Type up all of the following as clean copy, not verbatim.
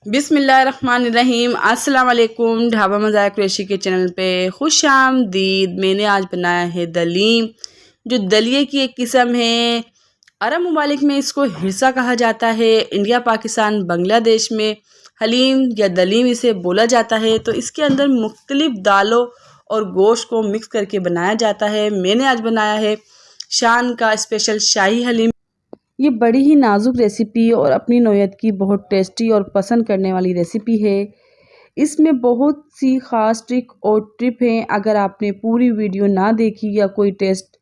बिस्मिल्लाहिर्रहमानिर्रहीम। अस्सलाम वालेकुम। ढाबा मज़ाक कुरैशी के चैनल पे खुश आमदीद। मैंने आज बनाया है दलीम, जो दलिए की एक किस्म है। अरब ममालिक में इसको हिरसा कहा जाता है। इंडिया, पाकिस्तान, बांग्लादेश में हलीम या दलीम इसे बोला जाता है। तो इसके अंदर मुख्तलिफ दालों और गोश्त को मिक्स करके बनाया जाता है। मैंने आज बनाया है शान का स्पेशल शाही हलीम। ये बड़ी ही नाजुक रेसिपी और अपनी नौयत की बहुत टेस्टी और पसंद करने वाली रेसिपी है। इसमें बहुत सी ख़ास ट्रिक और टिप हैं। अगर आपने पूरी वीडियो ना देखी या कोई टेस्ट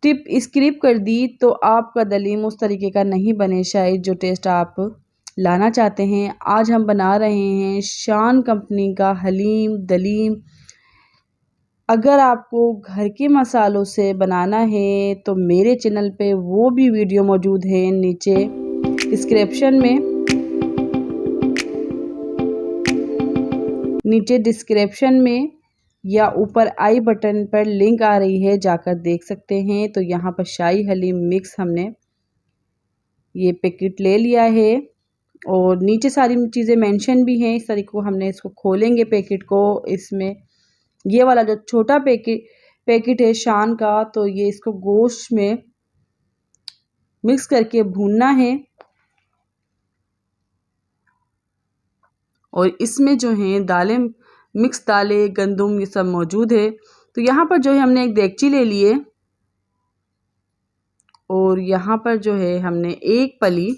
टिप स्किप कर दी तो आपका दलीम उस तरीके का नहीं बने, शायद जो टेस्ट आप लाना चाहते हैं। आज हम बना रहे हैं शान कंपनी का हलीम दलीम। अगर आपको घर के मसालों से बनाना है तो मेरे चैनल पे वो भी वीडियो मौजूद है। नीचे डिस्क्रिप्शन में या ऊपर आई बटन पर लिंक आ रही है, जाकर देख सकते हैं। तो यहाँ पर शाही हलीम मिक्स हमने ये पैकेट ले लिया है और नीचे सारी चीज़ें मेंशन भी हैं। इस तरीके को हमने इसको खोलेंगे पैकेट को। इसमें ये वाला जो छोटा पैकेट है शान का, तो ये इसको गोश्त में मिक्स करके भूनना है। और इसमें जो है दालें, मिक्स दालें, गंदम, ये सब मौजूद है। तो यहाँ पर जो है हमने एक देगची ले लिए और यहाँ पर जो है हमने एक पली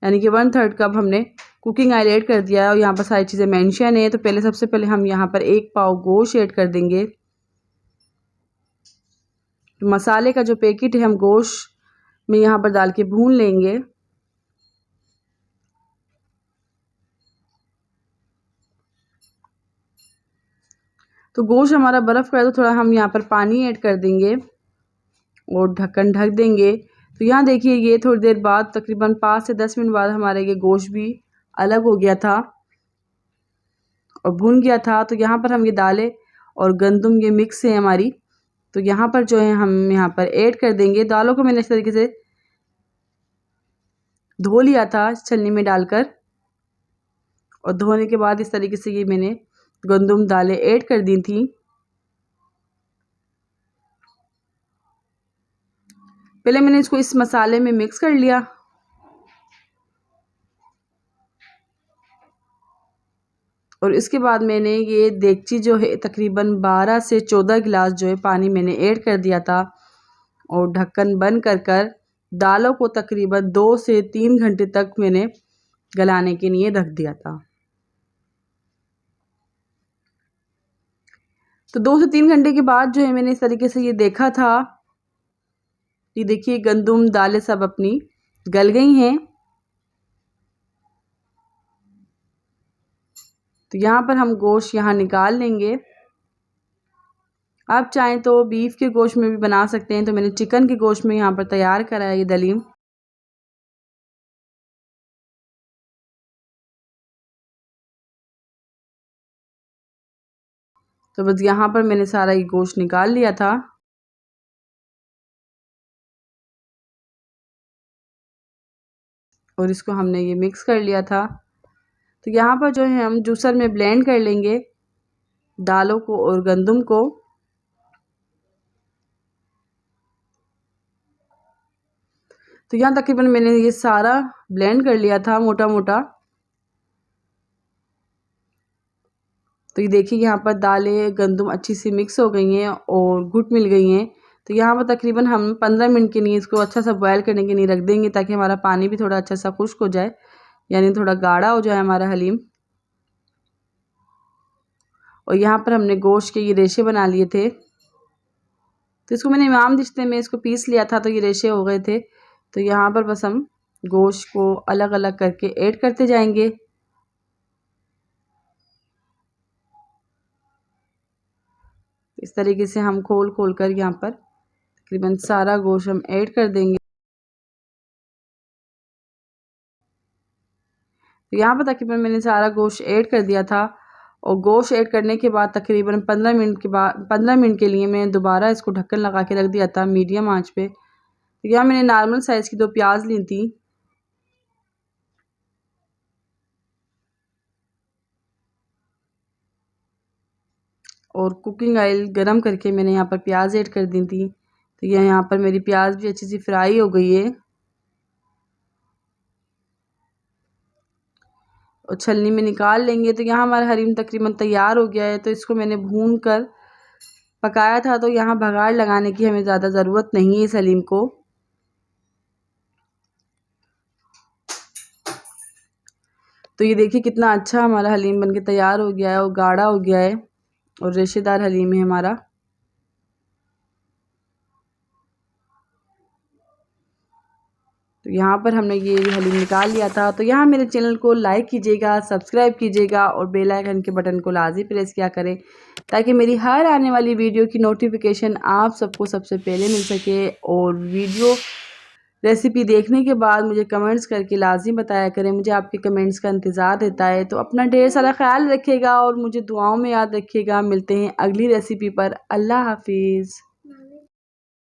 यानी कि 1/3 कप हमने कुकिंग ऑयल ऐड कर दिया है। और यहाँ पर सारी चीज़ें मेंशन है। तो पहले सबसे पहले हम यहाँ पर 1 पाव गोश्त ऐड कर देंगे। तो मसाले का जो पैकेट है हम गोश्त में यहाँ पर डाल के भून लेंगे। तो गोश्त हमारा बर्फ़ का है तो थोड़ा हम यहाँ पर पानी ऐड कर देंगे और ढक्कन ढक देंगे। तो यहाँ देखिए ये थोड़ी देर बाद, तकरीबन 5 से 10 मिनट बाद हमारा ये गोश्त भी अलग हो गया था और भुन गया था। तो यहाँ पर हम ये दालें और गंदम ये मिक्स है हमारी, तो यहाँ पर जो है हम यहाँ पर ऐड कर देंगे। दालों को मैंने इस तरीके से धो लिया था छलनी में डालकर, और धोने के बाद इस तरीके से ये मैंने गंदम दालें ऐड कर दी थी। पहले मैंने इसको इस मसाले में मिक्स कर लिया और इसके बाद मैंने ये देगची जो है तकरीबन 12 से 14 गिलास जो है पानी मैंने ऐड कर दिया था और ढक्कन बंद कर दालों को तकरीबन 2 से 3 घंटे तक मैंने गलाने के लिए रख दिया था। तो 2 से 3 घंटे के बाद जो है मैंने इस तरीके से ये देखा था, ये देखिए गंदम दालें सब अपनी गल गई हैं। तो यहाँ पर हम गोश्त यहाँ निकाल लेंगे। आप चाहें तो बीफ के गोश्त में भी बना सकते हैं। तो मैंने चिकन के गोश्त में यहाँ पर तैयार करा है ये दलीम। तो बस यहाँ पर मैंने सारा ये गोश्त निकाल लिया था और इसको हमने ये मिक्स कर लिया था। तो यहाँ पर जो है हम जूसर में ब्लेंड कर लेंगे दालों को और गंदम को। तो यहाँ तकरीबन मैंने ये सारा ब्लेंड कर लिया था मोटा मोटा। तो ये देखिए यहाँ पर दालें गंदम अच्छी सी मिक्स हो गई हैं और घुट मिल गई हैं। तो यहाँ पर तकरीबन हम 15 मिनट के लिए इसको अच्छा सा बॉयल करने के लिए रख देंगे, ताकि हमारा पानी भी थोड़ा अच्छा सा खुश्क हो जाए, यानी थोड़ा गाढ़ा हो जाए हमारा हलीम। और यहाँ पर हमने गोश्त के ये रेशे बना लिए थे। तो इसको मैंने इमाम दिश्ते में इसको पीस लिया था, तो ये रेशे हो गए थे। तो यहाँ पर बस हम गोश्त को अलग अलग करके ऐड करते जाएंगे। इस तरीके से हम खोल खोल कर यहाँ पर तकरीबन सारा गोश्त हम ऐड कर देंगे। तो यहाँ पर तकरीबन मैंने सारा गोश्त ऐड कर दिया था और गोश्त ऐड करने के बाद तकरीबन 15 मिनट के लिए मैं दोबारा इसको ढक्कन लगा के रख दिया था मीडियम आंच पे। तो यहाँ मैंने नॉर्मल साइज़ की 2 प्याज ली थी और कुकिंग ऑयल गरम करके मैंने यहाँ पर प्याज ऐड कर दी थी। तो यह यहाँ पर मेरी प्याज भी अच्छी सी फ्राई हो गई है और छलनी में निकाल लेंगे। तो यहाँ हमारा हलीम तकरीबन तैयार हो गया है। तो इसको मैंने भून कर पकाया था, तो यहाँ बघार लगाने की हमें ज़्यादा ज़रूरत नहीं है इस हलीम को। तो ये देखिए कितना अच्छा हमारा हलीम बनके तैयार हो गया है और गाढ़ा हो गया है और रेशेदार हलीम है हमारा। तो यहाँ पर हमने ये हलीम निकाल लिया था। तो यहाँ मेरे चैनल को लाइक कीजिएगा, सब्सक्राइब कीजिएगा और बेल आइकन के बटन को लाजमी प्रेस किया करें ताकि मेरी हर आने वाली वीडियो की नोटिफिकेशन आप सबको सबसे पहले मिल सके। और वीडियो रेसिपी देखने के बाद मुझे कमेंट्स करके लाजमी बताया करें, मुझे आपके कमेंट्स का इंतज़ार रहता है। तो अपना ढेर सारा ख्याल रखिएगा और मुझे दुआओं में याद रखिएगा। मिलते हैं अगली रेसिपी पर। अल्लाह हाफिज़।